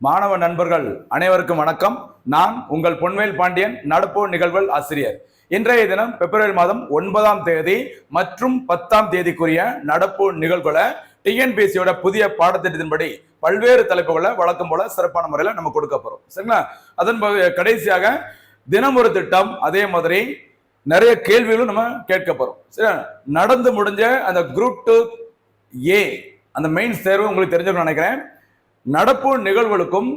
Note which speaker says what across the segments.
Speaker 1: மாணவ நண்பர்கள் அனைவருக்கும் வணக்கம். நான் உங்கள் பொன்வேல் பாண்டியன், நடப்பு நிகழ்வுகள் ஆசிரியர். இன்றைய தினம் பிப்ரவரி மாதம் 9ஆம் தேதி மற்றும் 10ஆம் தேதிக்குரிய நடப்பு நிகழ்வுகளை டிஎன்பிஎஸ்சியோட புதிய பாடத்திட்டத்தின்படி பல்வேறு தலைப்புகளை வழக்கம் போல சிறப்பான முறையில் நம்ம கொடுக்க போறோம். சரிங்களா? அதன் கடைசியாக தினம் ஒரு திட்டம், அதே மாதிரி நிறைய கேள்விகளும் நம்ம கேட்க போறோம். சரி, நடந்து முடிஞ்ச அந்த குரூப் 2A அந்த மெயின்ஸ் தேர்வு உங்களுக்கு தெரிஞ்சுக்கணும்னு நினைக்கிறேன். நடப்பு நிகழ்வுகளுக்கும்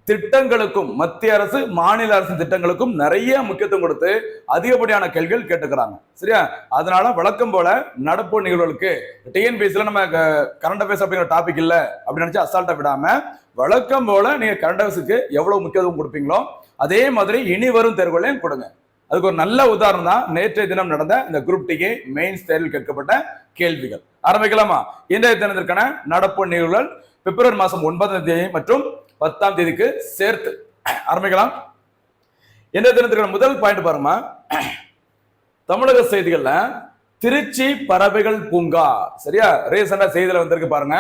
Speaker 1: திட்டங்களுக்கும் மத்திய அரசு மாநில அரசு திட்டங்களுக்கும் நிறைய முக்கியத்துவம் கொடுத்து அதிகப்படியான கேள்விகள் கேட்டுக்கிறாங்க. சரியா? அதனால வழக்கம் போல நடப்பு நிகழ்வுகளுக்கு டிஎன்பிஎஸ்சில நம்ம கரண்ட் அஃபேர்ஸ் அப்படிங்கிற டாபிக் இல்லை அப்படின்னு நினைச்சு அசால்ட்டா விடாம வழக்கம் போல நீங்க கரண்ட் அஃபேர்ஸுக்கு எவ்வளவு முக்கியத்துவம் கொடுப்பீங்களோ அதே மாதிரி இனி வரும் தேர்வுகளையும் கொடுங்க. அதுக்கு ஒரு நல்ல உதாரணம் தான் நேற்றைய தினம் நடந்த இந்த குரூப் டி மெயின்ஸ் தேர்வில் கேட்கப்பட்ட கேள்விகள். ஆரம்பிக்கலாமா? இன்றைய தினத்திற்கான நடப்பு நிகழ்வுகள் பிப்ரவரி மாதம் 9ஆம் தேதி மற்றும் 10ஆம் தேதிக்கு சேர்த்து ஆரம்பிக்கலாம். இன்றைய தினத்திற்கான முதல் பாயிண்ட் பாருங்க. தமிழக செய்திகள்ல திருச்சி பறவைகள் பூங்கா, சரியா, ரீசெண்டா செய்தியில வந்திருக்கு பாருங்க.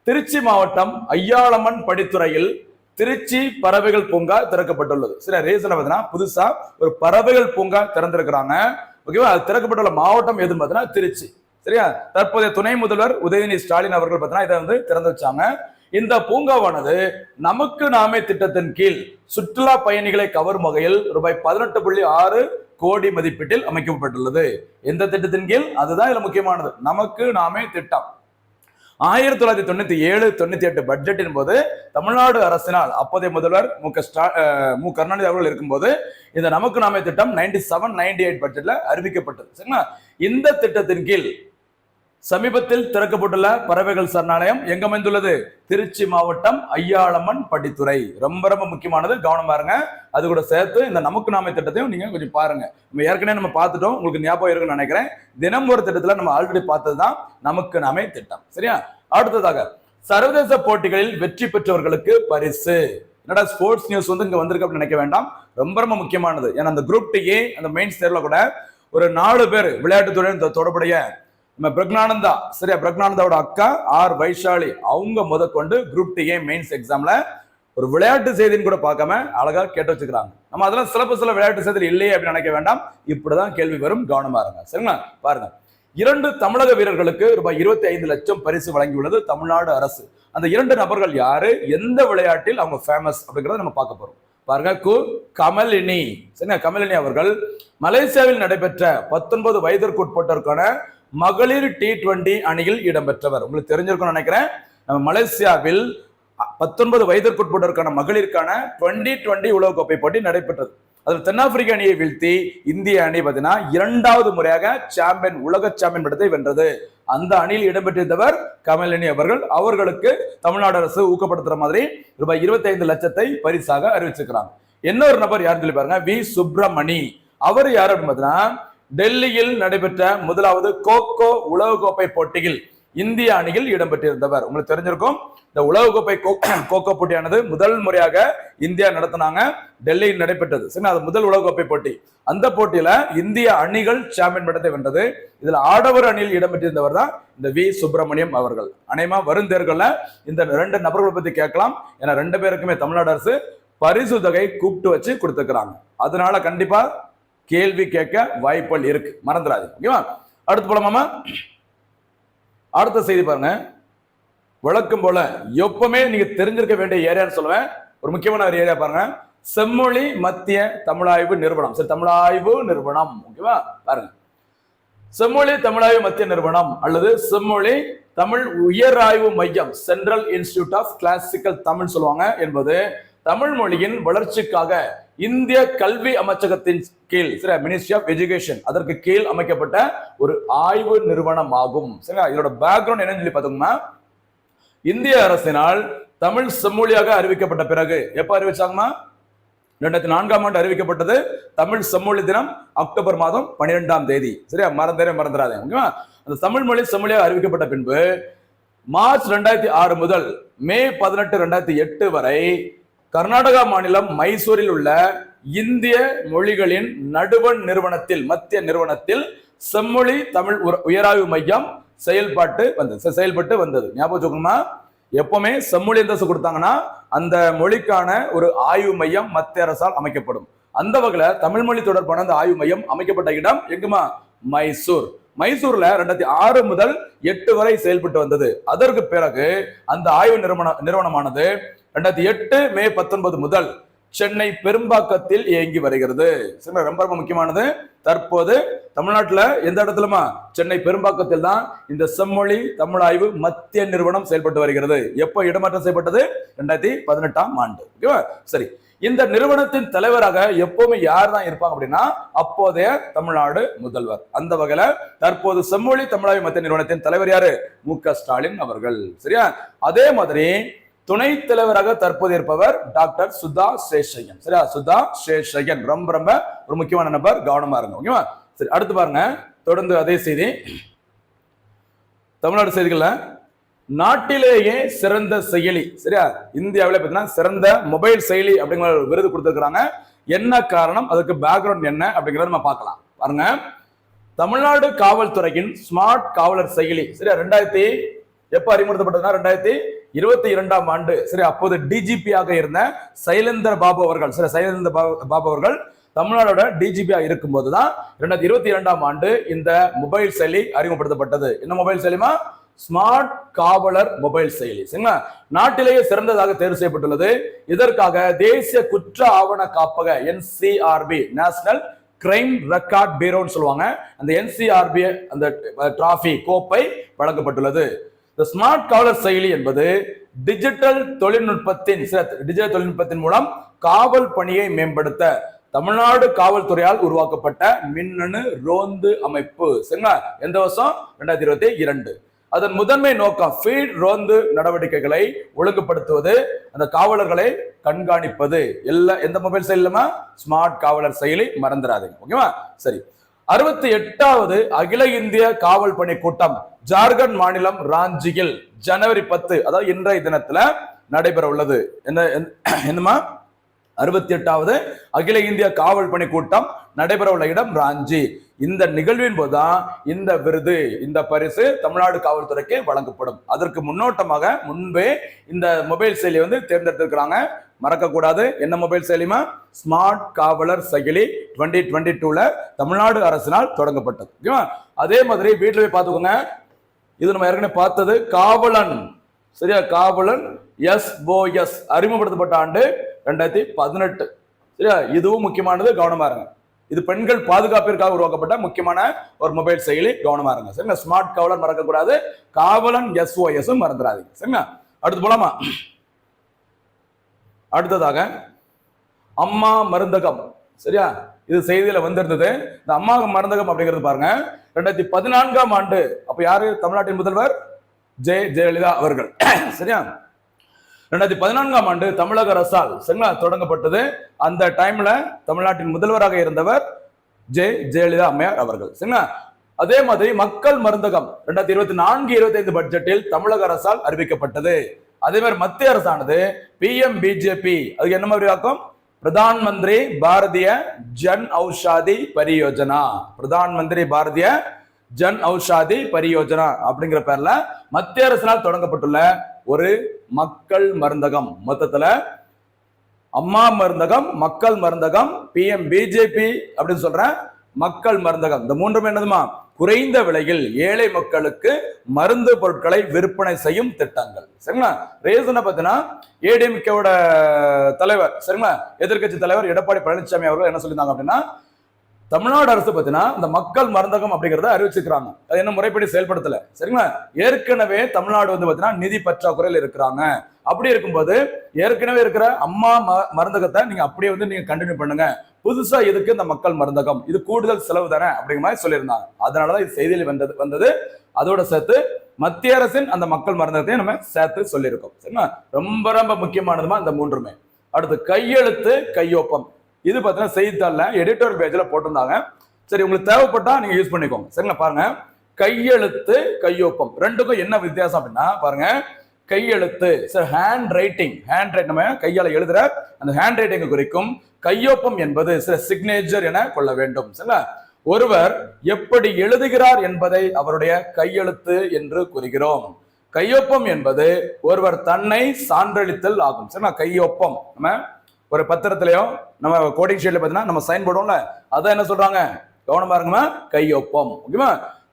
Speaker 1: திருச்சி மாவட்டம் ஐயாளம்மன் படித்துறையில் திருச்சி பறவைகள் பூங்கா திறக்கப்பட்டுள்ளது. சரியா, ரீசனா பார்த்தீங்கன்னா புதுசா ஒரு பறவைகள் பூங்கா திறந்திருக்கிறாங்க. ஓகேவா? அது திறக்கப்பட்டுள்ள மாவட்டம் எதுன்னு பார்த்தீங்கன்னா திருச்சி. சரியா? தற்போதைய துணை முதல்வர் உதயநிதி ஸ்டாலின் அவர்கள் பார்த்தீங்கன்னா இதை வந்து திறந்து வச்சாங்க. இந்த பூங்காவானது நமக்கு நாமே திட்டத்தின் கீழ் சுற்றுலா பயணிகளை கவரும் வகையில் ரூபாய் 18.6 கோடி மதிப்பீட்டில் அமைக்கப்பட்டுள்ளது. எந்த திட்டத்தின் கீழ்? அதுதான் இதுல முக்கியமானது, நமக்கு நாமே திட்டம். 1997-98 பட்ஜெட்டின் போது தமிழ்நாடு அரசினால் அப்போதைய முதல்வர் மு கருணாநிதி அவர்கள் இருக்கும்போது இந்த நமக்கு நாமே திட்டம் 97-98 பட்ஜெட்ல அறிவிக்கப்பட்டது. சரிங்களா? இந்த திட்டத்தின் கீழ் சமீபத்தில் திறக்கப்பட்டுள்ள பறவைகள் சரணாலயம் எங்க அமைந்துள்ளது? திருச்சி மாவட்டம் ஐயாளம்மன் படித்துறை. ரொம்ப ரொம்ப முக்கியமானது, கவனம் பாருங்க. அது கூட சேர்த்து இந்த நமக்கு நாமே திட்டத்தையும் நீங்க கொஞ்சம் பாருங்க. நம்ம ஏற்கனவே நம்ம பார்த்துட்டோம், உங்களுக்கு ஞாபகம் இருக்குன்னு நினைக்கிறேன். தினம் ஒரு திட்டத்துல நம்ம ஆல்ரெடி பார்த்ததுதான் நமக்கு நாமே திட்டம். சரியா? அடுத்ததாக சர்வதேச போட்டிகளில் வெற்றி பெற்றவர்களுக்கு பரிசு. என்னடா ஸ்போர்ட்ஸ் நியூஸ் வந்து இங்க வந்திருக்கு அப்படின்னு நினைக்க வேண்டாம், ரொம்ப ரொம்ப முக்கியமானது. ஏன்னா அந்த குரூப் டி அந்த மெயின்ஸ் தேர்வுல கூட ஒரு 4 பேர் விளையாட்டுத்துறையின் தொடர்புடைய நம்ம பிரக்னானந்தா, சரியா, பிரக்னானந்தாவோட அக்கா ஆர் வைஷாலி அவங்க முதற்கொண்டு குரூப் டி மெயின்ஸ் எக்ஸாம்ல ஒரு விளையாட்டு செய்தின்னு கூட பார்க்காம அழகா கேட்டு வச்சுக்கிறாங்க. நம்ம அதெல்லாம் சில விளையாட்டு செய்தி இல்லையே அப்படின்னு நினைக்க வேண்டாம், இப்படிதான் கேள்வி வரும், கவனமா இருங்க. சரிங்களா? பாருங்க, 2 தமிழக வீரர்களுக்கு ரூபாய் 25 லட்சம் பரிசு வழங்கியுள்ளது தமிழ்நாடு அரசு. அந்த 2 நபர்கள் யாரு, எந்த விளையாட்டில் அவங்க ஃபேமஸ் அப்படிங்கறத நம்ம பார்க்க போறோம். பாருங்க, கமலினி. சரிங்களா? கமலினி அவர்கள் மலேசியாவில் நடைபெற்ற 19 வயதிற்கு உட்பட்டோருக்கான மகளிர் T20 அணியில் இடம்பெற்றவர். உங்களுக்கு தெரிஞ்சிருக்கும்னு நினைக்கிறேன். நம்ம மலேசியாவில் 19 வயதிற்குட்பட்டோருக்கான மகளிருக்கான 2020 உலகக்கோப்பை போட்டி நடைபெற்றது. அதில் தென்னாப்பிரிக்க அணியை வீழ்த்தி இந்திய அணி பார்த்தீங்கன்னா 2வது முறையாக சாம்பியன், உலக சாம்பியன் பட்டத்தை வென்றது. அந்த அணியில் இடம்பெற்றிருந்தவர் கமலினி அவர்கள். அவர்களுக்கு தமிழ்நாடு அரசு ஊக்கப்படுத்துற மாதிரி ரூபாய் 25 லட்சத்தை பரிசாக அறிவிச்சிருக்கிறாங்க. இன்னொரு நபர் யாருன்னு சொல்லி பாருங்க, வி சுப்பிரமணி. அவர் யார் அப்படின்னு பார்த்தீங்கன்னா டெல்லியில் நடைபெற்ற 1வது கோகோ உலகக்கோப்பை போட்டியில் இந்திய அணியில் இடம்பெற்றிருந்தவர். உங்களுக்கு தெரிஞ்சிருக்கும், இந்த உலகக்கோப்பை கோகோ போட்டியானது முதல் முறையாக இந்தியா நடத்தினாங்க, டெல்லியில் நடைபெற்றது. சரி, அது முதல் உலகக்கோப்பை போட்டி. அந்த போட்டியில இந்திய அணிகள் சாம்பியன் பட்டத்தை வென்றது. இதுல ஆடவர் அணியில் இடம்பெற்றிருந்தவர் தான் இந்த வி சுப்பிரமணியம் அவர்கள். அநேகமா வரும் தேர்தல்ல இந்த 2 நபர்களை பத்தி கேட்கலாம். ஏன்னா 2 பேருக்குமே தமிழ்நாடு அரசு பரிசு தொகை கூப்பிட்டு வச்சு கொடுத்துக்கிறாங்க. அதனால கண்டிப்பா கேள்வி கேட்க வாய்ப்புகள் இருக்கு, மறந்துடாதீங்க. ஓகேவா? அடுத்து போலாமா? அடுத்த செய்தி பாருங்க. வழக்கம் போல எப்பவுமே நீங்க தெரிஞ்சிருக்க வேண்டிய ஏரியான்னு சொல்லுவேன், ஒரு முக்கியமான ஒரு ஏரியா பாருங்க, செம்மொழி மத்திய தமிழாய்வு நிறுவனம். சரி, தமிழாய்வு நிறுவனம். ஓகேவா? பாருங்க, செம்மொழி தமிழாய்வு மத்திய நிறுவனம் அல்லது செம்மொழி தமிழ் உயராய்வு மையம், central institute of classical Tamil சொல்லுவாங்க, என்பது தமிழ் மொழியின் வளர்ச்சிக்காக இந்திய கல்வி அமைச்சகத்தின் கீழ், சரி, மினிஸ்ட்ரி ஆஃப் எஜுகேஷன், அதற்கு கீழ் அமைக்கப்பட்ட ஒரு ஆய்வு நிறுவனம் ஆகும். சரிங்களா? இதோட பேக்ரவுண்ட் என்னன்னு சொல்லி பார்த்தோம்னா, இந்திய அரசினால் தமிழ் செம்மொழியாக அறிவிக்கப்பட்ட பிறகு, எப்ப அறிவிச்சாங்கன்னா 2004ஆம் ஆண்டு அறிவிக்கப்பட்டது. தமிழ் செம்மொழி தினம் அக்டோபர் மாதம் 12ஆம் தேதி. சரியா? மறந்துடாதே. ஓகேவா? அந்த தமிழ் மொழி செம்மொழியாக அறிவிக்கப்பட்ட பின்பு மார்ச் 2006 முதல் மே 18, 2008 வரை கர்நாடகா மாநிலம் மைசூரில் உள்ள இந்திய மொழிகளின் நடுவண் நிறுவனத்தில், மத்திய நிறுவனத்தில் செம்மொழி தமிழ் உயராய்வு மையம் செயல்பட்டு வந்தது. ஞாபகம் வச்சுக்கணுமா? எப்பவுமே செம்மொழி அந்தஸ்து கொடுத்தாங்கன்னா அந்த மொழிக்கான ஒரு ஆய்வு மையம் மத்திய அரசால் அமைக்கப்படும். அந்த வகையில தமிழ் மொழி தொடர்பான அந்த ஆய்வு மையம் அமைக்கப்பட்ட இடம் எங்குமா? மைசூர். மைசூர்ல 2006 முதல் 8 வரை செயல்பட்டு வந்தது. அதற்கு பிறகு அந்த ஆய்வு நிறுவனமானது 2008 மே 19 முதல் சென்னை பெரும்பாக்கத்தில் இயங்கி வருகிறது. ரொம்ப ரொம்ப முக்கியமானது. தற்போது தமிழ்நாட்டுல எந்த இடத்துலமா? சென்னை பெரும்பாக்கத்தில் தான் இந்த செம்மொழி தமிழ் ஆய்வு மத்திய நிறுவனம் செயல்பட்டு வருகிறது. எப்போ இடமாற்றம் செய்யப்பட்டது? 2018ஆம் ஆண்டு. ஓகேவா? சரி, இந்த நிறுவனத்தின் தலைவராக எப்பவுமே யார் தான் இருப்பாங்க அப்படின்னா அப்போதைய தமிழ்நாடு முதல்வர். அந்த வகையில தற்போது செம்மொழி தமிழாய்வு மத்திய நிறுவனத்தின் தலைவர் யாரு? மு.க. ஸ்டாலின் அவர்கள். சரியா? அதே மாதிரி துணைத் தலைவராக தற்போது இருப்பவர் டாக்டர் சுதா சேஷையன். சரியா? சுதா சேஷையன் ரொம்ப ரொம்ப ஒரு முக்கியமான நபர், கவனமா இருங்க. ஓகேவா? சரி, அடுத்து பாருங்க. தொடர்ந்து அதே செய்தி, தமிழ்நாடு செய்திகள்ல நாட்டிலேயே சிறந்த செயலி. சரியா? இந்தியாவில பார்த்தீங்கன்னா சிறந்த மொபைல் செயலி அப்படிங்கிற ஒரு விருது கொடுத்திருக்கிறாங்க. என்ன காரணம், அதுக்கு பேக்ரவுண்ட் என்ன அப்படிங்கிறத நம்ம பார்க்கலாம். பாருங்க, தமிழ்நாடு காவல்துறையின் ஸ்மார்ட் காவலர் செயலி. சரியா? எப்ப அறிமுகப்படுத்தப்பட்டதுன்னா 2022ஆம் ஆண்டு. சரி, அப்போது டிஜிபி ஆக இருந்த சைலேந்திர பாபு அவர்கள், சரி சைலேந்திர பாபு அவர்கள் தமிழ்நாடோட டிஜிபியா இருக்கும் போதுதான் 2022ஆம் ஆண்டு இந்த மொபைல் செயலி அறிமுகப்படுத்தப்பட்டது. என்ன மொபைல் செயலிமா? ஸ்மார்ட் காவலர் மொபைல் செயலி. சரிங்களா? நாட்டிலேயே சிறந்ததாக தேர்வு செய்யப்பட்டுள்ளது. இதற்காக தேசிய குற்ற ஆவண காப்பக NCRB, நேஷனல் கிரைம் ரெக்கார்ட் பியூரோன்னு சொல்லுவாங்க, அந்த NCRB அந்த டிராஃபி கோப்பை வழங்கப்பட்டுள்ளது. இந்த ஸ்மார்ட் காவலர் செயலி என்பது டிஜிட்டல் தொழில்நுட்பத்தின் மூலம் காவல் பணியை மேம்படுத்த தமிழ்நாடு காவல்துறையால் உருவாக்கப்பட்ட மின்னணு ரோந்து அமைப்பு. சரிங்களா? எந்த வருஷம்? 2022. அதன் முதன்மை நோக்கம் ஃபீல்ட் ரோந்து நடவடிக்கைகளை ஒழுங்குபடுத்துவது, அந்த காவலர்களை கண்காணிப்பது. எந்த மொபைல் செயலிலுமா? ஸ்மார்ட் காவலர் செயலி, மறந்துடாதீங்க. ஓகேவா? சரி, 68வது அகில இந்திய காவல் பணி கூட்டம் ஜார்க்கண்ட் மாநிலம் ராஞ்சியில் ஜனவரி 10, அதாவது இன்றைய தினத்துல நடைபெற உள்ளது. என்னமா? 68வது அகில இந்திய காவல் பணி கூட்டம் நடைபெற உள்ள இடம் ராஞ்சி. இந்த நிகழ்வின் போதுதான் இந்த விருது, இந்த பரிசு தமிழ்நாடு காவல்துறைக்கு வழங்கப்படும். அதற்கு முன்னோட்டமாக முன்பே இந்த மொபைல் செயலி தேர்ந்தெடுத்திருக்கிறாங்க. மறக்க கூடாது. என்ன மொபைல் செயலிமா? ஸ்மார்ட் காவலர் செயலி 2022ல தமிழ்நாடு அரசினால் தொடங்கப்பட்டது. ஓகேவா? அதே மாதிரி வீட்டுல போய் பார்த்துக்கோங்க. இது நம்ம ஏற்கனவே பார்த்தது காவலன். சரியா? காவலன் SOS அறிமுகப்படுத்தப்பட்ட ஆண்டு 2018. சரியா? இதுவும் முக்கியமானது, கவனமா இருங்க. இது பெண்கள் பாதுகாப்பிற்காக உருவாக்கப்பட்ட முக்கியமான ஒரு மொபைல் செயலி, கவனமா இருங்க. சரிங்களா? ஸ்மார்ட் காவலர் மறக்க கூடாது, காவலன் SOS மறந்துடாதீங்க. சரிங்களா? அடுத்து போலாமா? அடுத்ததாக அம்மா மருந்தகம். சரியா? இது செய்தியில வந்திருந்தது. இந்த அம்மா மருந்தகம் அப்படிங்கிறது பாருங்க, 2014ஆம் ஆண்டு. அப்ப யாரு தமிழ்நாட்டின் முதல்வர்? ஜெயலலிதா அவர்கள். சரியா? 2014ஆம் ஆண்டு தமிழக அரசால் சரிங்களா தொடங்கப்பட்டது. அந்த டைம்ல தமிழ்நாட்டின் முதல்வராக இருந்தவர் ஜெயலலிதா அம்மையார் அவர்கள். சரிங்களா? அதே மாதிரி மக்கள் மருந்தகம் 2024-25 பட்ஜெட்டில் தமிழக அரசால் அறிவிக்கப்பட்டது. அதே மாதிரி மத்திய அரசானது PMBJP, அதுக்கு என்ன மாதிரி ஆக்கும்? பிரதான் மந்திரி பாரதிய ஜன் ஔஷாதி பரியோஜனா. பிரதான் மந்திரி பாரதிய ஜன் ஔஷாதி பரியோஜனா அப்படிங்கிற பேர்ல மத்திய அரசினால் தொடங்கப்பட்டுள்ள ஒரு மக்கள் மருந்தகம். மொத்தத்துல அம்மா மருந்தகம், மக்கள் மருந்தகம், PMBJP அப்படின்னு சொல்ற மக்கள் மருந்தகம். இந்த மூன்றுமே என்னதுமா? குறைந்த விலையில் ஏழை மக்களுக்கு மருந்து பொருட்களை விற்பனை செய்யும் திட்டங்கள். சரிங்களா? ரீசனை பார்த்தீங்கன்னா ADMKவோட தலைவர், சரிங்களா, எதிர்கட்சி தலைவர் எடப்பாடி பழனிசாமி அவர்கள் என்ன சொல்லியிருந்தாங்க அப்படின்னா, தமிழ்நாடு அரசு பார்த்தீங்கன்னா இந்த மக்கள் மருந்தகம் அப்படிங்கிறத அறிவிச்சிருக்கிறாங்க. அது என்ன முறைப்படி செயல்படுத்தல. சரிங்களா? ஏற்கனவே தமிழ்நாடு பார்த்தீங்கன்னா நிதி பற்றாக்குறையில் இருக்கிறாங்க. அப்படி இருக்கும்போது ஏற்கனவே இருக்கிற அம்மா மருந்தகத்தை நீங்க அப்படியே நீங்க கண்டினியூ பண்ணுங்க. புதுசா எதுக்கு இந்த மக்கள் மருந்தகம்? இது கூடுதல் செலவு தானே அப்படிங்கிற மாதிரி சொல்லியிருந்தாங்க. அதனாலதான் இது செய்தியில் வந்தது. அதோட சேர்த்து மத்திய அரசின் அந்த மக்கள் மருந்தகத்தையும் நம்ம சேர்த்து சொல்லியிருக்கோம். சரிங்களா? ரொம்ப ரொம்ப முக்கியமானதுமா இந்த மூன்றுமே. அடுத்து கையெழுத்து கையொப்பம். இது பார்த்தீங்கன்னா செய்தித்தாள்ல எடிட்டோரியல் பேஜ்ல போட்டிருந்தாங்க. சரி, உங்களுக்கு தேவைப்பட்டா நீங்க யூஸ் பண்ணிக்கோங்க. சரிங்களா? பாருங்க, கையெழுத்து கையொப்பம் ரெண்டுக்கும் என்ன வித்தியாசம் அப்படின்னா பாருங்க, கையெழுத்து ஹேண்ட் ரைட்டிங், நம்ம கையால எழுதுற அந்த ஹேண்ட் ரைட்டிங் குறிக்கும். கையொப்பம் என்பது சிக்னேச்சர் என கொள்ள வேண்டும். சரிங்களா? ஒருவர் எப்படி எழுதுகிறார் என்பதை அவருடைய கையெழுத்து என்று கூறுகிறோம். கையொப்பம் என்பது ஒருவர் தன்னை சான்றளித்தல் ஆகும். சரிங்களா? கையொப்பம் நம்ம ஒரு பத்திரத்திலயோ நம்ம கோடிங் ஷீட்ல பார்த்தீங்கன்னா நம்ம சைன் போடுவோம்ல, அதான் என்ன சொல்றாங்க, கவனமா இருக்குமா, கையொப்பம். ஓகேவா?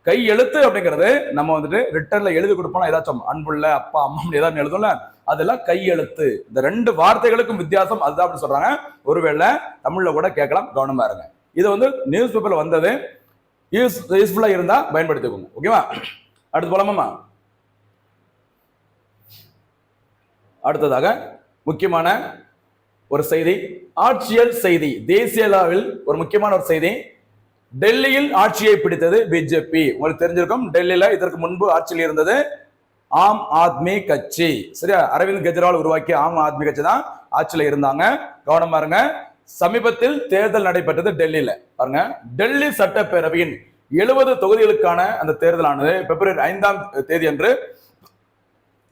Speaker 1: கை எழுத்து அப்படிங்கிறது நம்ம வந்துட்டு ரிட்டர்ன்ல எழுதி கொடுப்போம், ஏதாச்சும் அன்புள்ள அப்பா அம்மா ஏதாவது எழுதும்ல, அதெல்லாம் கையெழுத்து. இந்த ரெண்டு வார்த்தைகளுக்கும் வித்தியாசம் அதுதான் அப்படி சொல்றாங்க. ஒருவேளை தமிழ்ல கூட கேட்கலாம், கவனமா இருங்க. இது வந்து நியூஸ் பேப்பர்ல வந்தது, யூஸ்ஃபுல்லா இருந்தா பயன்படுத்திக்கோங்க. ஓகேவா? அடுத்து போலாமா? அடுத்ததாக முக்கியமான ஒரு செய்தி, ஆட்சியல் செய்தி. தேசிய அளவில் ஒரு முக்கியமான ஒரு செய்தி. டெல்லியில் ஆட்சியை பிடித்தது பிஜேபி. உங்களுக்கு தெரிஞ்சிருக்கும், டெல்லியில இதற்கு முன்பு ஆட்சியில் இருந்தது ஆம் ஆத்மி கட்சி. சரியா? அரவிந்த் கெஜ்ரிவால் உருவாக்கிய ஆம் ஆத்மி கட்சி தான் ஆட்சியில இருந்தாங்க. கவனமா இருங்க. சமீபத்தில் தேர்தல் நடைபெற்றது டெல்லியில. பாருங்க, டெல்லி சட்டப்பேரவையின் 70 தொகுதிகளுக்கான அந்த தேர்தலானது பிப்ரவரி 5ஆம் தேதி அன்று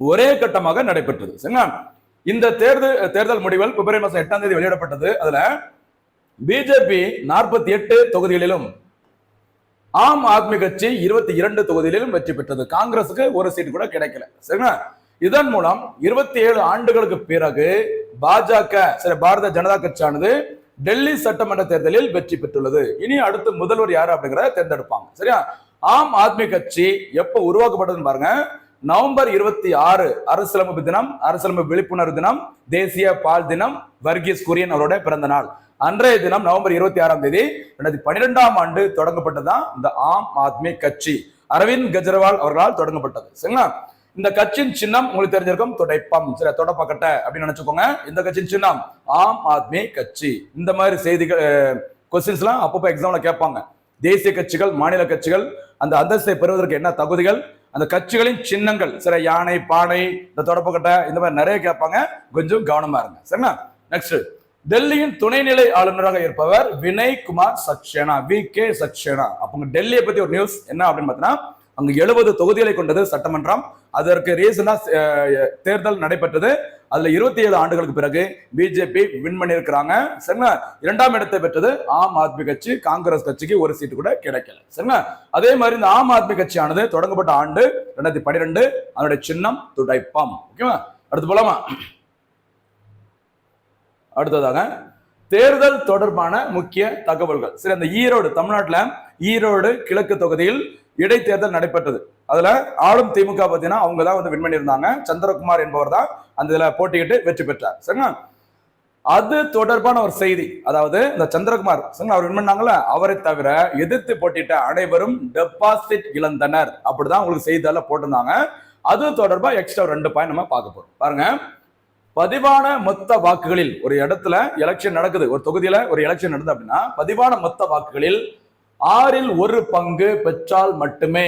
Speaker 1: ஒரே கட்டமாக நடைபெற்றது. சரிங்களா? இந்த தேர்தல் முடிவுகள் பிப்ரவரி மாதம் 8ஆம் தேதி வெளியிடப்பட்டது. அதுல பிஜேபி 48 தொகுதிகளிலும் ஆம் ஆத்மி கட்சி 22 தொகுதிகளிலும் வெற்றி பெற்றது. காங்கிரசுக்கு ஒரு சீட் கூட கிடைக்கல. சரிங்களா? இதன் மூலம் 27 ஆண்டுகளுக்கு பிறகு பாஜக, பாரதிய ஜனதா கட்சியானது டெல்லி சட்டமன்ற தேர்தலில் வெற்றி பெற்றுள்ளது. இனி அடுத்து முதல்வர் யாரு அப்படிங்கிறத தேர்ந்தெடுப்பாங்க. சரியா? ஆம் ஆத்மி கட்சி எப்ப உருவாக்கப்பட்டதுன்னு பாருங்க. நவம்பர் 26 அரசியலமைப்பு தினம், அரசியலமைப்பு விழிப்புணர்வு தினம், தேசிய பால் தினம், வர்கீஸ் குரியன் அவருடைய பிறந்த நாள். அன்றைய தினம் நவம்பர் 26ஆம் தேதி 2012ஆம் ஆண்டு தொடங்கப்பட்டதுதான் இந்த ஆம் ஆத்மி கட்சி. அரவிந்த் கெஜ்ரிவால் அவர்களால் தொடங்கப்பட்டது. சரிங்களா? இந்த கட்சியின் சின்னம் உங்களுக்கு தெரிஞ்சிருக்கும், துடைப்பம். சரி, தொடப்பக்கட்டை அப்படின்னு நினைச்சுக்கோங்க. இந்த கட்சியின் சின்னம் ஆம் ஆத்மி கட்சி. இந்த மாதிரி செய்திகள் கொஸ்டின்ஸ் எல்லாம் அப்பப்போ எக்ஸாம்ல கேட்பாங்க. தேசிய கட்சிகள், மாநில கட்சிகள் அந்த அந்தஸ்தை பெறுவதற்கு என்ன தகுதிகள், அந்த கட்சிகளின் சின்னங்கள், சரி, யானை, பானை, இந்த தொடப்பக்கட்டை, இந்த மாதிரி நிறைய கேட்பாங்க. கொஞ்சம் கவனமா இருங்க. சரிங்களா? நெக்ஸ்ட், டெல்லியின் துணைநிலை ஆளுநராக இருப்பவர் வினய் குமார் சக்சேனா, VK சக்சேனா. அப்ப டெல்லியை பத்தி ஒரு நியூஸ் என்ன அப்படின்னு பார்த்தீங்கன்னா, அங்க 70 தொகுதிகளை கொண்டது சட்டமன்றம். அதற்கு ரீசனா தேர்தல் நடைபெற்றது. அதுல 27 ஆண்டுகளுக்கு பிறகு பிஜேபி வின் பண்ணி இருக்கிறாங்க. சரிங்களா? 2ஆம் இடத்தை பெற்றது ஆம் ஆத்மி கட்சி. காங்கிரஸ் கட்சிக்கு ஒரு சீட்டு கூட கிடைக்கல. சரிங்களா? அதே மாதிரி இந்த ஆம் ஆத்மி கட்சியானது தொடங்கப்பட்ட ஆண்டு 2012. அதனுடைய சின்னம் துடைப்பம். ஓகேவா? அடுத்து போலாமா? அடுத்ததாக தேர்தல் தொடர்பான முக்கிய தகவல்கள். சரி, அந்த ஈரோடு, தமிழ்நாட்டுல ஈரோடு கிழக்கு தொகுதியில் இடைத்தேர்தல் நடைபெற்றது. அதுல ஆளும் திமுக பார்த்தீங்கன்னா அவங்க தான் வந்து வின் பண்ணியிருந்தாங்க. சந்திரகுமார் என்பவர் தான் அந்த இதுல போட்டியிட்டு வெற்றி பெற்றார். சரிங்களா? அது தொடர்பான ஒரு செய்தி. அதாவது இந்த சந்திரகுமார் அவர் வின் பண்ணாங்கல்ல, அவரை தவிர எதிர்த்து போட்டியிட்ட அனைவரும் டெபாசிட் இழந்தனர். அப்படிதான் உங்களுக்கு செய்தியால போட்டிருந்தாங்க. அது தொடர்பா எக்ஸ்ட்ரா 2 பாயிண்ட் நம்ம பார்க்க போறோம். பாருங்க, பதிவான மொத்த வாக்குகளில் ஒரு இடத்துல எலெக்ஷன் நடக்குது, ஒரு தொகுதியில ஒரு எலெக்ஷன் நடக்குது அப்படின்னா, பதிவான மொத்த வாக்குகளில் 6ல் 1 பங்கு பெற்றால் மட்டுமே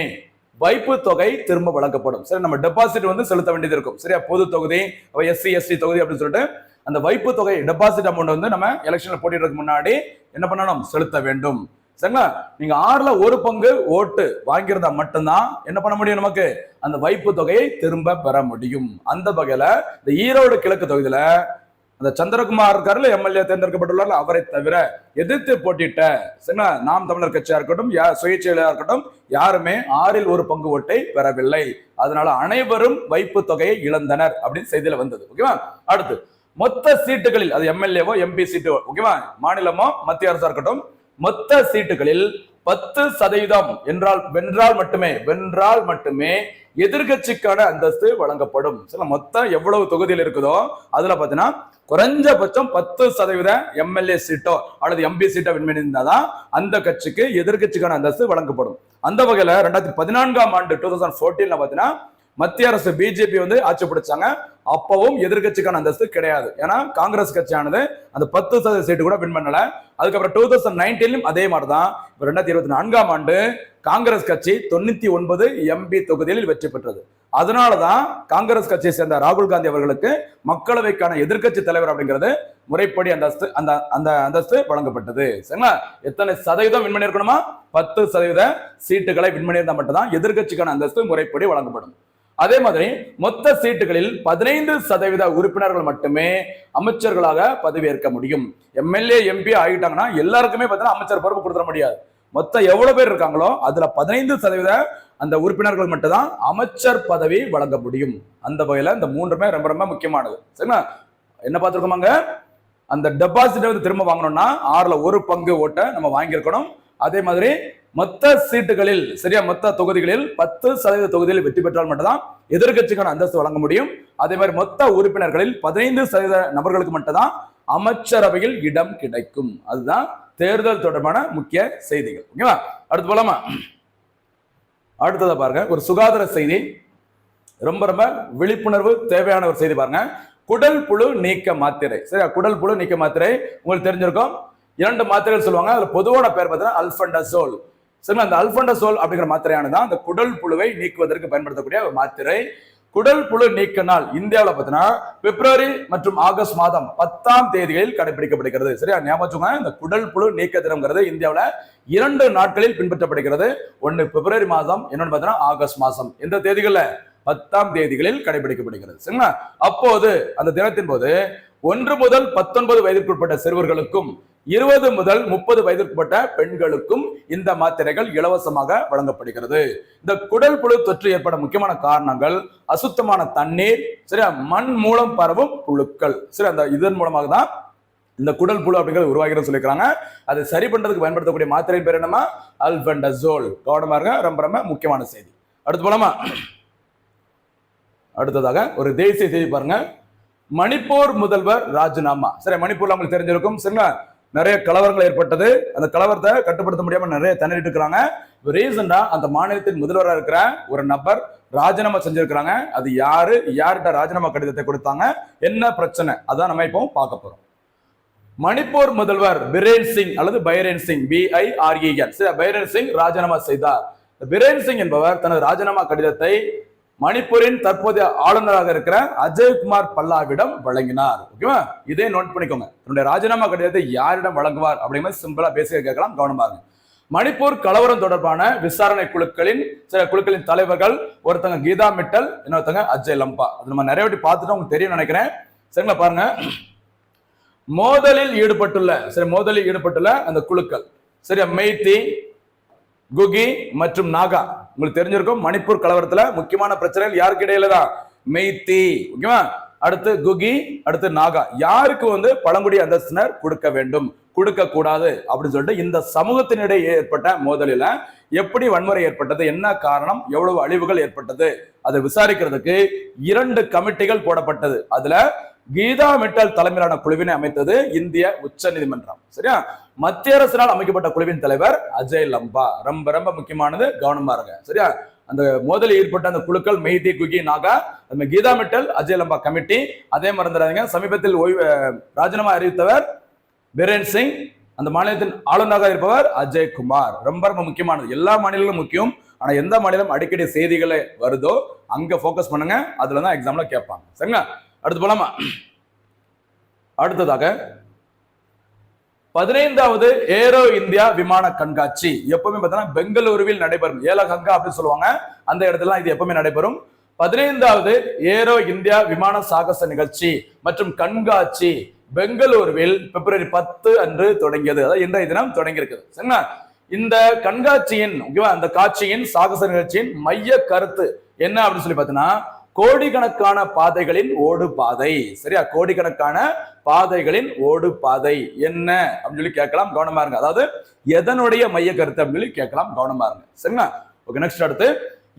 Speaker 1: வைப்பு தொகை திரும்ப வழங்கப்படும். சரி, நம்ம டெபாசிட் வந்து செலுத்த வேண்டியது இருக்கும். சரியா? பொது தொகுதி, SC ST தொகுதி அப்படின்னு சொல்லிட்டு அந்த வைப்பு தொகை, டெபாசிட் அமௌண்ட் வந்து நம்ம எலெக்ஷன்ல போட்டிடுறதுக்கு முன்னாடி என்ன பண்ணணும், செலுத்த வேண்டும். சரிங்களா? நீங்க 6ல் 1 பங்கு ஓட்டு வாங்கியிருந்தா மட்டும்தான் என்ன பண்ண முடியும், நமக்கு அந்த வைப்பு தொகையை திரும்ப பெற முடியும். அந்த வகையில இந்த ஈரோடு கிழக்கு தொகுதியில அந்த சந்திரகுமார் இருக்காருல, MLA தேர்ந்தெடுக்கப்பட்டுள்ளார், அவரை தவிர எதிர்த்து போட்டிட்ட சரிங்களா நாம் தமிழர் கட்சியா இருக்கட்டும், சுயேட்சையா இருக்கட்டும், யாருமே 6ல் 1 பங்கு ஓட்டை பெறவில்லை. அதனால அனைவரும் வைப்பு தொகையை இழந்தனர் அப்படின்னு செய்தியில வந்தது. ஓகேவா? அடுத்து, மொத்த சீட்டுகளில் அது MLAவோ MP சீட்டோ, ஓகேவா, மாநிலமோ மத்திய அரசா இருக்கட்டும், மொத்த சீட்டுகளில் 10% வென்றால் மட்டுமே எதிர்கட்சிக்கான அந்தஸ்து வழங்கப்படும். சில மொத்தம் எவ்வளவு தொகுதியில் இருக்குதோ அதுல பாத்தீங்கன்னா குறைஞ்சபட்சம் 10% MLA சீட்டோ அல்லது MP சீட்டோ வின் பண்ணியிருந்தாதான் அந்த கட்சிக்கு எதிர்கட்சிக்கான அந்தஸ்து வழங்கப்படும். அந்த வகையில 2014ஆம் ஆண்டு 2014 பாத்தீங்கன்னா மத்திய அரசு பிஜேபி வந்து ஆட்சி பிடிச்சாங்க. அப்பவும் எதிர்கட்சிக்கான அந்தஸ்து கிடையாது. ஏன்னா காங்கிரஸ் கட்சியானது அந்த 10% சீட்டு கூட வின் பண்ணல. அதுக்கப்புறம் 2019 அதே மாதிரிதான் 2024ஆம் ஆண்டு காங்கிரஸ் கட்சி 99 MP தொகுதியில் வெற்றி பெற்றது. அதனாலதான் காங்கிரஸ் கட்சியை சேர்ந்த ராகுல் காந்தி அவர்களுக்கு மக்களவைக்கான எதிர்கட்சி தலைவர் அப்படிங்கிறது முறைப்படி அந்த அந்தஸ்து வழங்கப்பட்டது. சரிங்களா? எத்தனை சதவீதம் வின் பண்ணிருக்கணுமா, 10% சீட்டுகளை வின் பண்ணியிருந்தா மட்டும்தான் எதிர்கட்சிக்கான அந்தஸ்து முறைப்படி வழங்கப்படும். அதே மாதிரி மொத்த சீட்டுகளில் 15% உறுப்பினர்கள் மட்டுமே அமைச்சர்களாக பதவியேற்க முடியும். MLA MP ஆகிட்டாங்கன்னா எல்லாருக்குமே பார்த்தீங்கன்னா அமைச்சர் பொறுப்பு கொடுத்துட முடியாது. மொத்தம் எவ்வளவு பேர் இருக்காங்களோ அதுல 15% அந்த உறுப்பினர்கள் மட்டும் தான் அமைச்சர் பதவி வழங்க முடியும். அந்த வகையில இந்த மூன்றுமே ரொம்ப ரொம்ப முக்கியமானது. சரிங்களா? என்ன பார்த்திருக்கோமாங்க, அந்த டெபாசிட் வந்து திரும்ப வாங்கணும்னா 6ல் 1 பங்கு ஓட்டை நம்ம வாங்கியிருக்கணும். அதே மாதிரி மொத்த சீட்டுகளில், சரியா, மொத்த தொகுதிகளில் 10% தொகுதியில் வெற்றி பெற்றால் மட்டும்தான் எதிர்கட்சிக்கான அந்தஸ்து வழங்க முடியும். அதே மாதிரி மொத்த உறுப்பினர்களில் 15% நபர்களுக்கு மட்டும்தான் அமைச்சரவையில் இடம் கிடைக்கும். அதுதான் தேர்தல் தொடர்பான முக்கிய செய்திகள். ஓகேவா? அடுத்து போலாமா? அடுத்ததை பாருங்க, ஒரு சுகாதார செய்தி, ரொம்ப ரொம்ப விழிப்புணர்வு தேவையான ஒரு செய்தி பாருங்க. குடல் புழு நீக்க மாத்திரை. சரியா? குடல் புழு நீக்க மாத்திரை உங்களுக்கு தெரிஞ்சிருக்கும். 2 மாத்திரைகள் சொல்லுவாங்க. அதுல பொதுவான பேர் பார்த்தீங்கன்னா அல்பெண்டசோல். சரி, அந்த அல்பெண்டசோல் அப்படிங்கிற மாத்திரையானதான் அந்த குடல் புழுவை நீக்குவதற்கு பயன்படுத்தக்கூடிய ஒரு மாத்திரை. குடல் புழு நீக்க நாள் இந்தியாவில் பார்த்தீங்கன்னா பிப்ரவரி மற்றும் ஆகஸ்ட் மாதம் 10ஆம் தேதிகளில் கடைபிடிக்கப்படுகிறது. சரியா? ஞாபகம், இந்த குடல் புழு நீக்க தினம்ங்கிறது இந்தியாவில் 2 நாட்களில் பின்பற்றப்படுகிறது. ஒன்னு பிப்ரவரி மாதம், இன்னொன்று பார்த்தீங்கன்னா ஆகஸ்ட் மாதம். எந்த தேதிகள்ல? 10ஆம் தேதிகளில் கடைபிடிக்கப்படுகிறது. சரிங்களா? அப்போது அந்த தினத்தின் போது 1 முதல் 19 வயதிற்குட்பட்ட சிறுவர்களுக்கும் 20 முதல் 30 வயதிற்குட்பட்ட பெண்களுக்கும் இந்த மாத்திரைகள் இலவசமாக வழங்கப்படுகிறது. இந்த குடல் புழு தொற்று ஏற்பட முக்கியமான காரணங்கள் அசுத்தமான தண்ணீர், சரியா, மண் மூலம் பரவும் புழுக்கள். சரி, அந்த இதன் மூலமாக தான் இந்த குடல் புழு அப்படிங்கிறது உருவாகிறது சொல்லியிருக்காங்க. அதை சரி பண்றதுக்கு பயன்படுத்தக்கூடிய மாத்திரையின் பேர் என்னமா? அல்பெண்டசோல். கவனமா இருங்க, ரொம்ப ரொம்ப முக்கியமான செய்தி. அடுத்து போலாமா? அடுத்ததாக ஒரு தேசிய செய்தி பாருங்க. மணிப்பூர் முதல்வர் ராஜினாமா. சரி, மணிப்பூர்ல உங்களுக்கு தெரிஞ்சிருக்கும். சரிங்களா? நிறைய கலவரங்கள் ஏற்பட்டது. அந்த கலவரத்தை கட்டுப்படுத்த முடியாம நிறைய தண்ணீர் இருக்கிறாங்க. ரீசெண்டா அந்த மாநிலத்தின் முதல்வராக இருக்கிற ஒரு நபர் ராஜினாமா செஞ்சிருக்கிறாங்க. அது யாரு, யார்கிட்ட ராஜினாமா கடிதத்தை கொடுத்தாங்க, என்ன பிரச்சனை, அதான் நம்ம இப்போ பார்க்க போறோம். மணிப்பூர் முதல்வர் பிரேன் சிங் அல்லது பைரேன் சிங், BIREN, பைரேன் சிங் ராஜினாமா செய்தார். பிரேன் சிங் என்பவர் தனது ராஜினாமா கடிதத்தை மணிப்பூரின் தற்போதைய ஆளுநராக இருக்கிற அஜய்குமார் பல்லாவிடம் வழங்கினார். ஓகேவா? இதே நோட் பண்ணிக்கோங்க. தன்னுடைய ராஜினாமா கடிதத்தை யாரிடம் வழங்குவார் அப்படிங்கிற சிம்பிளா பேசிக்க கேட்கலாம். கவனமாக. மணிப்பூர் கலவரம் தொடர்பான விசாரணை குழுக்களின் சில குழுக்களின் தலைவர்கள் ஒருத்தங்க கீதா மிட்டல், இன்னொருத்தங்க அஜய் லம்பா. அது நம்ம நிறைய வாட்டி பார்த்துட்டு உங்களுக்கு தெரியும் நினைக்கிறேன். சரிங்களா? பாருங்க, மோதலில் ஈடுபட்டுள்ள அந்த குழுக்கள், சரியா, மெய்தி, குகி மற்றும் நாகா. உங்களுக்கு தெரிஞ்சிருக்கும், மணிப்பூர் கலவரத்துல முக்கியமான பிரச்சனைகள் யாருக்கு இடையில தான்? மெய்தி, ஓகேவா, அடுத்து குகி, அடுத்து நாகா. யாருக்கு வந்து பழங்குடி அந்தஸ்தினர் கொடுக்க வேண்டும், கொடுக்க கூடாது அப்படின்னு சொல்லிட்டு இந்த சமூகத்தினிடையே ஏற்பட்ட மோதலில எப்படி வன்முறை ஏற்பட்டது, என்ன காரணம், எவ்வளவு அழிவுகள் ஏற்பட்டது, அதை விசாரிக்கிறதுக்கு 2 கமிட்டிகள் போடப்பட்டது. அதுல கீதா மிட்டல் தலைமையிலான குழுவினை அமைத்தது இந்திய உச்ச நீதிமன்றம். சரியா? மத்திய அரசினால் அமைக்கப்பட்ட குழுவின் தலைவர் அஜய் லம்பா. ரொம்ப ரொம்ப முக்கியமானது, கவனமா இருங்க. சரியா? அந்த மோதலில் ஈடுபட்ட அந்த குழுக்கள் மெய்தி, குகி, நாகா, கீதா மிட்டல், அஜய் லம்பா கமிட்டி. அதே மறந்துடாதீங்க, சமீபத்தில் ராஜினாமா அறிவித்தவர் பிரேன் சிங், அந்த மாநிலத்தின் ஆளுநராக இருப்பவர் அஜய் குமார். ரொம்ப ரொம்ப முக்கியமானது. எல்லா மாநிலங்களும் முக்கியம், ஆனா எந்த மாநிலம் அடிக்கடி செய்திகளே வருதோ அங்க போக்கஸ் பண்ணுங்க, அதுலதான் எக்ஸாம்ல கேட்பாங்க. சரிங்களா? அடுத்து போலாமா? அடுத்ததாக 15வது ஏரோ இந்தியா விமான கண்காட்சி எப்பவுமே பார்த்தீங்கன்னா பெங்களூருவில் நடைபெறும். ஏலகங்கா அப்படின்னு சொல்லுவாங்க, அந்த இடத்துல இது எப்பவுமே நடைபெறும். 15வது ஏரோ இந்தியா விமான சாகச நிகழ்ச்சி மற்றும் கண்காட்சி பெங்களூருவில் பிப்ரவரி 10 அன்று தொடங்கியது. அதாவது இன்றைய தினம் தொடங்கி இருக்குது. சரிங்களா? இந்த கண்காட்சியின், அந்த காட்சியின் சாகச நிகழ்ச்சியின் மைய கருத்து என்ன அப்படின்னு சொல்லி பார்த்தீங்கன்னா, கோடிக்கணக்கான பாதைகளின் ஓடு பாதை. சரியா? கோடிக்கணக்கான பாதைகளின் ஓடு பாதை என்ன அப்படின்னு சொல்லி கேட்கலாம். கவனமா இருங்க. அதாவது எதனுடைய மைய கருத்து அப்படின்னு சொல்லி கேட்கலாம். கவனமா இருங்க. சரிங்களா? ஓகே, நெக்ஸ்ட் அடுத்து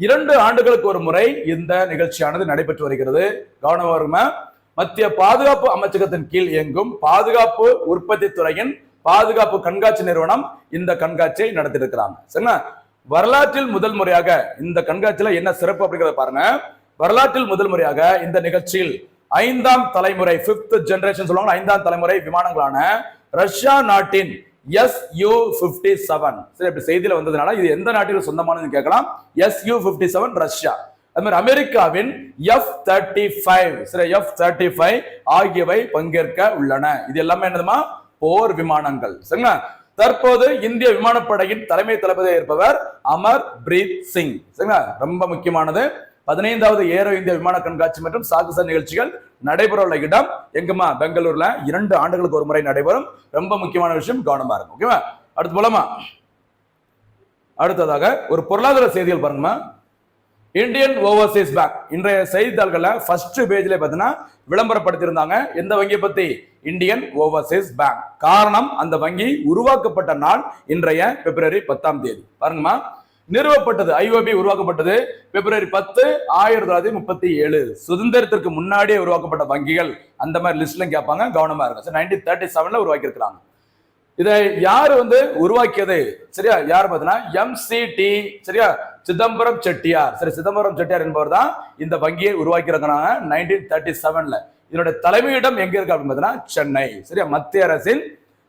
Speaker 1: 2 ஆண்டுகளுக்கு ஒரு முறை இந்த நிகழ்ச்சியானது நடைபெற்று வருகிறது. கவனமா இருங்க. மத்திய பாதுகாப்பு அமைச்சகத்தின் கீழ் இயங்கும் பாதுகாப்பு உற்பத்தி துறையின் பாதுகாப்பு கண்காட்சி நிறுவனம் இந்த கண்காட்சியை நடத்தியிருக்கிறாங்க. சரிங்களா? வரலாற்றில் முதல் முறையாக இந்த கண்காட்சியில என்ன சிறப்பு அப்படிங்கிறத பாருங்க. வரலாற்றில் முதல் முறையாக இந்த நிகழ்ச்சியில் 5ஆம் தலைமுறை, 5th ஜெனரேஷன் சொல்லுவாங்க, 5ஆம் தலைமுறை விமானங்களான ரஷ்யா நாட்டின் Su-57, சரி, இப்படி செய்தியில வந்ததுனால இது எந்த நாட்டில் சொந்தமானதுன்னு கேட்கலாம். Su-57 Russia. அது மாதிரி அமெரிக்காவின் F-35, சரி, F-35 ஆகியவை பங்கேற்க உள்ளன. இது எல்லாமே என்னதுமா? போர் விமானங்கள். சரிங்களா? தற்போது இந்திய விமானப்படையின் தலைமை தளபதியாக இருப்பவர் அமர் பிரீத் சிங். சரிங்களா? ரொம்ப முக்கியமானது. 15வது ஏரோ இந்திய விமான கண்காட்சி மற்றும் சாகச நிகழ்ச்சிகள் நடைபெற உள்ள இடம் எங்கம்மா? பெங்களூர்ல. 2 ஆண்டுகளுக்கு ஒரு முறை நடைபெறும். ரொம்ப முக்கியமான விஷயம், கவனமா இருக்கும். ஓகேவா? அடுத்து போலாமா? அடுத்ததாக ஒரு பொருளாதார செய்திகள் பாருங்கம்மா. இந்தியன் ஓவர்சீஸ் பேங்க் இன்றைய செய்தித்தாள்கள்ல ஃபர்ஸ்ட் பேஜ்ல பார்த்தீங்கன்னா விளம்பரப்படுத்தியிருந்தாங்க. எந்த வங்கியை பத்தி? Indian Overseas bank. காரணம், அந்த வங்கி உருவாக்கப்பட்ட நாள் இன்றைய பிப்ரவரி 10ஆம் தேதி. பாருங்கம்மா, நிறுவப்பட்டது ஐஓபி உருவாக்கப்பட்டது பிப்ரவரி 10, 1937. சுதந்திரத்திற்கு முன்னாடியே உருவாக்கப்பட்ட வங்கிகள் அந்த மாதிரி லிஸ்ட்ல கேட்பாங்க, கவனமா இருக்கு. 1937ல உருவாக்கி இருக்கிறாங்க. இதை யாரு உருவாக்கியது? சரியா, யார் பார்த்தீங்கன்னா MCT, சரியா, சிதம்பரம் செட்டியார். சரி, சிதம்பரம் செட்டியார் என்பவர் தான் இந்த வங்கியை உருவாக்கி இருக்கிறாங்க 1937ல. இதனுடைய தலைமையிடம் எங்க இருக்கு அப்படின்னு பார்த்தீங்கன்னா சென்னை. சரியா, மத்திய அரசின்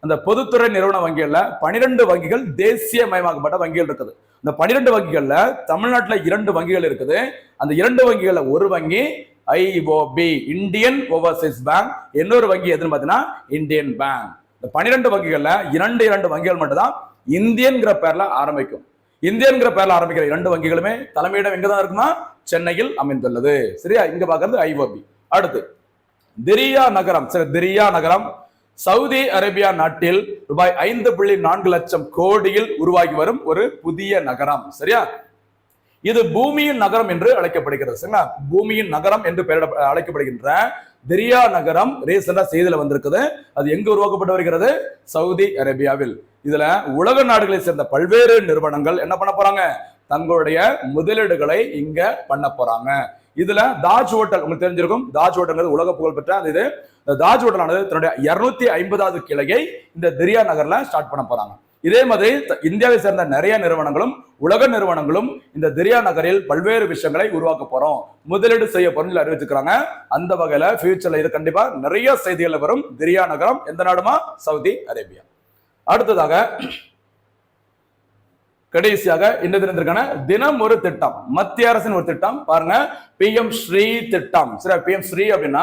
Speaker 1: அந்த பொதுத்துறை நிறுவன வங்கிகள்ல 12 வங்கிகள் தேசியமயமாக்கப்பட்ட வங்கிகள் இருக்குது. இந்த 12 வங்கிகள்ல தமிழ்நாட்டில் 2 வங்கிகள் இருக்குது. அந்த 2 வங்கிகள்ல ஒரு வங்கி IOB, இந்தியன் ஓவர்சீஸ் பேங்க். இன்னொரு வங்கி எதுன்னு பார்த்தீங்கன்னா இந்தியன் பேங்க். இந்த 12 வங்கிகள்ல 2 வங்கிகள் மட்டும் தான் இந்தியன்கிற பேர்ல ஆரம்பிக்கும். இந்தியன்கிற பேர்ல ஆரம்பிக்கிற 2 வங்கிகளுமே தலைமையிடம் எங்கதான் இருக்குமா? சென்னையில் அமைந்துள்ளது. சரியா, இங்க பாக்குறது IOB. அடுத்து திரியா நகரம். சரி, திரியா நகரம் சவுதி அரேபியா நாட்டில் ரூபாய் 5.4 லட்சம் கோடியில் உருவாகி வரும் ஒரு புதிய நகரம். சரியா, இது பூமியின் நகரம் என்று அழைக்கப்படுகிறது. சரிங்களா, பூமியின் நகரம் என்று அழைக்கப்படுகின்ற திரியா நகரம் ரீசெண்டா செய்தியில வந்திருக்குது. அது எங்க உருவாக்கப்பட்டு வருகிறது? சவுதி அரேபியாவில். இதுல உலக நாடுகளை சேர்ந்த பல்வேறு நிறுவனங்கள் என்ன பண்ண போறாங்க? தங்களுடைய முதலீடுகளை இங்க பண்ண போறாங்க. இதுல தாஜ் ஹோட்டல் உங்களுக்கு தெரிஞ்சிருக்கும். தாஜ் ஹோட்டல் உலக புகழ் பெற்ற இது. தாஜ் ஹோட்டல் ஆனது தன்னுடைய 250வது கிளையை இந்த திரியா நகர்ல ஸ்டார்ட் பண்ண போறாங்க. இதே மாதிரி இந்தியாவை சேர்ந்த நிறைய நிறுவனங்களும் உலக நிறுவனங்களும் இந்த திரியா நகரில் பல்வேறு விஷயங்களை உருவாக்க போறோம், முதலீடு செய்ய போறோம் அறிவிச்சுக்கிறாங்க. அந்த வகையில ஃபியூச்சர்ல இது கண்டிப்பா நிறைய செய்திகள் வரும். திரியா நகரம் எந்த நாடுமா? Saudi Arabia. அடுத்ததாக கடைசியாக இந்த தினத்திற்கான தினம் ஒரு திட்டம், மத்திய அரசின் ஒரு திட்டம் பாருங்க, PM ஸ்ரீ திட்டம். சரி, PM ஸ்ரீ அப்படின்னா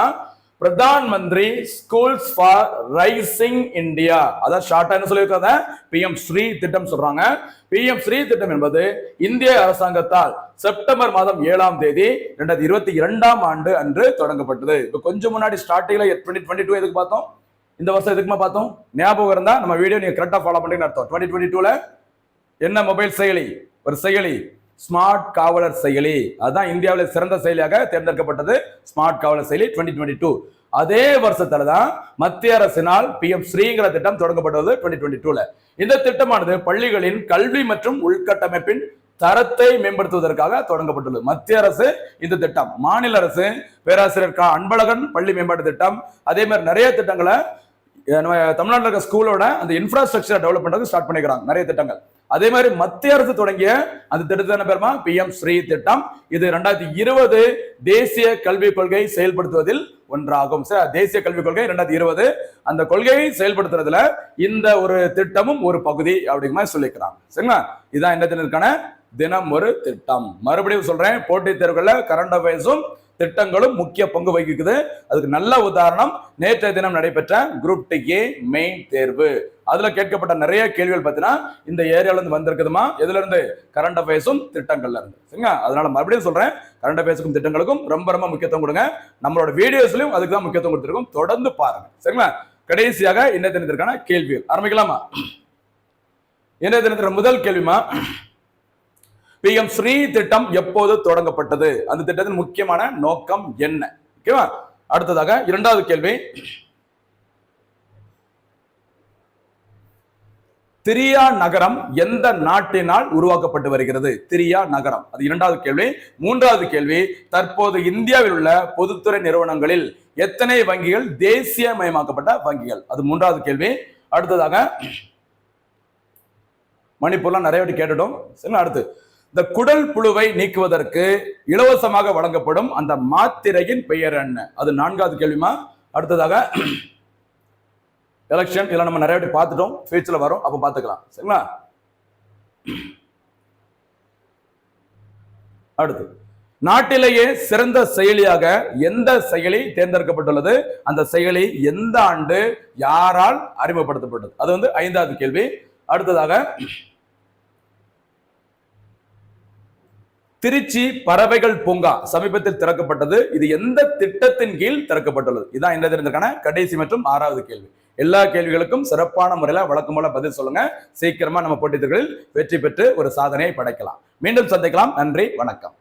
Speaker 1: Pradhan Mantri schools for rising India. அதான் ஷார்ட்டா என்ன சொல்லியிருக்காங்க? PM ஸ்ரீ திட்டம் சொல்றாங்க. PM ஸ்ரீ திட்டம் என்பது இந்திய அரசாங்கத்தால் செப்டம்பர் மாதம் 7ஆம் தேதி 2022ஆம் ஆண்டு அன்று தொடங்கப்பட்டது. இப்ப கொஞ்சம் முன்னாடி ஸ்டார்டிங்ல 2022 எதுக்கு பார்த்தோம்? இந்த வருஷம் எதுக்குமா பார்த்தோம்? ஞாபகம் இருந்தா நம்ம வீடியோ நீங்க கரெக்டா ஃபாலோ பண்றீங்கன்னு அர்த்தம். 2022ல என்ன மொபைல் செயலி? ஒரு செயலி, ஸ்மார்ட் காவலர் செயலி. அதுதான் இந்தியாவில் சிறந்த செயலியாக தேர்ந்தெடுக்கப்பட்டது, ஸ்மார்ட் காவலர் செயலி 2022. அதே வருஷத்துல தான் மத்திய அரசினால் PM ஸ்ரீங்கிற திட்டம் தொடங்கப்பட்டது 2022ல. இந்த திட்டமானது பள்ளிகளின் கல்வி மற்றும் உள்கட்டமைப்பின் தரத்தை மேம்படுத்துவதற்காக தொடங்கப்பட்டுள்ளது. மத்திய அரசு இந்த திட்டம், மாநில அரசு பேராசிரியர் அன்பழகன் பள்ளி மேம்பாட்டு திட்டம், அதே மாதிரி நிறைய திட்டங்களை தமிழ்நாட்டில் இருக்க ஸ்கூலோட அந்த இன்ஃப்ராஸ்ட்ரக்சர் டெவலப் பண்றது ஸ்டார்ட் பண்ணிக்கிறாங்க, நிறைய திட்டங்கள். அதே மாதிரி மத்திய அரசு தொடங்கிய அந்த திட்டத்தின் பேருமா PM ஸ்ரீ திட்டம். இது 2020 தேசிய கல்விக் கொள்கை செயல்படுத்துவதில் ஒன்றாகும். தேசிய கல்விக் கொள்கை 2020, அந்த கொள்கையை செயல்படுத்துறதுல இந்த ஒரு திட்டமும் ஒரு பகுதி அப்படிங்கிற மாதிரி சொல்லிக்கிறாங்க. சரிங்களா, இதான் என்ன தினத்திற்கான தினம் ஒரு திட்டம். மறுபடியும் சொல்றேன், போட்டித் தேர்வுகள்ல கரண்ட் அஃபேர்ஸும் திட்டங்களும் முக்கிய பங்கு வகிக்குது. அதுக்கு நல்ல உதாரணம் நேற்றைய தினம் நடைபெற்ற குரூப் A மெயின் தேர்வு. அதுல கேட்கப்பட்ட நிறைய கேள்விகள் பார்த்தீங்கன்னா இந்த ஏரியால இருந்து வந்திருக்குதுமா. எதுல இருந்து? கரண்ட் அஃபேர்ஸும் திட்டங்கள்ல இருந்து. சரிங்களா, அதனால மறுபடியும் சொல்றேன், கரண்ட் அஃபேர்ஸுக்கும் திட்டங்களுக்கும் ரொம்ப ரொம்ப முக்கியத்துவம் கொடுங்க. நம்மளோட வீடியோஸ்லயும் அதுக்கு தான் முக்கியத்துவம் கொடுத்திருக்கோம், தொடர்ந்து பாருங்க. சரிங்களா, கடைசியாக இந்த தினத்திற்கான கேள்விகள் ஆரம்பிக்கலாமா? இந்த தினத்திற்கு முதல் கேள்விமா, PM ஸ்ரீ திட்டம் எப்போது தொடங்கப்பட்டது? அந்த திட்டத்தின் முக்கியமான நோக்கம் என்ன? ஓகேவா? அடுத்ததாக இரண்டாவது கேள்வி, திரியா நகரம் எந்த நாட்டினால் உருவாக்கப்பட்டு வருகிறது? திரியா நகரம், அது இரண்டாவது கேள்வி. மூன்றாவது கேள்வி, தற்போது இந்தியாவில் உள்ள பொதுத்துறை நிறுவனங்களில் எத்தனை வங்கிகள் தேசியமயமாக்கப்பட்ட வங்கிகள்? அது மூன்றாவது கேள்வி. அடுத்ததாக மணிப்பூர்லாம் நிறைய வாட்டி கேட்டுட்டோம். சரி, அடுத்து இந்த குடல் புழுவை நீக்குவதற்கு இலவசமாக வழங்கப்படும் அந்த மாத்திரையின் பெயர் என்ன? அது நான்காவது கேள்விமா. அடுத்ததாக எலெக்ஷன், இதெல்லாம் நம்ம நிறைய வாட்டி பார்த்துட்டோம், ஃபியூச்சர்ல வரும், அப்ப பார்த்துக்கலாம். சரிங்களா, அடுத்து நாட்டிலேயே சிறந்த செயலியாக எந்த செயலி தேர்ந்தெடுக்கப்பட்டுள்ளது? அந்த செயலி எந்த ஆண்டு யாரால் அறிமுகப்படுத்தப்பட்டது? அது ஐந்தாவது கேள்வி. அடுத்ததாக திருச்சி பறவைகள் பூங்கா சமீபத்தில் திறக்கப்பட்டது, இது எந்த திட்டத்தின் கீழ் திறக்கப்பட்டுள்ளது? இதான் இந்த தினத்திற்கான கடைசி மற்றும் ஆறாவது கேள்வி. எல்லா கேள்விகளுக்கும் சிறப்பான முறையில வழக்கம் போல பதில் சொல்லுங்க. சீக்கிரமா நம்ம போட்டித் தேர்வுகளில் வெற்றி பெற்று ஒரு சாதனையை படைக்கலாம். மீண்டும் சந்திக்கலாம். நன்றி, வணக்கம்.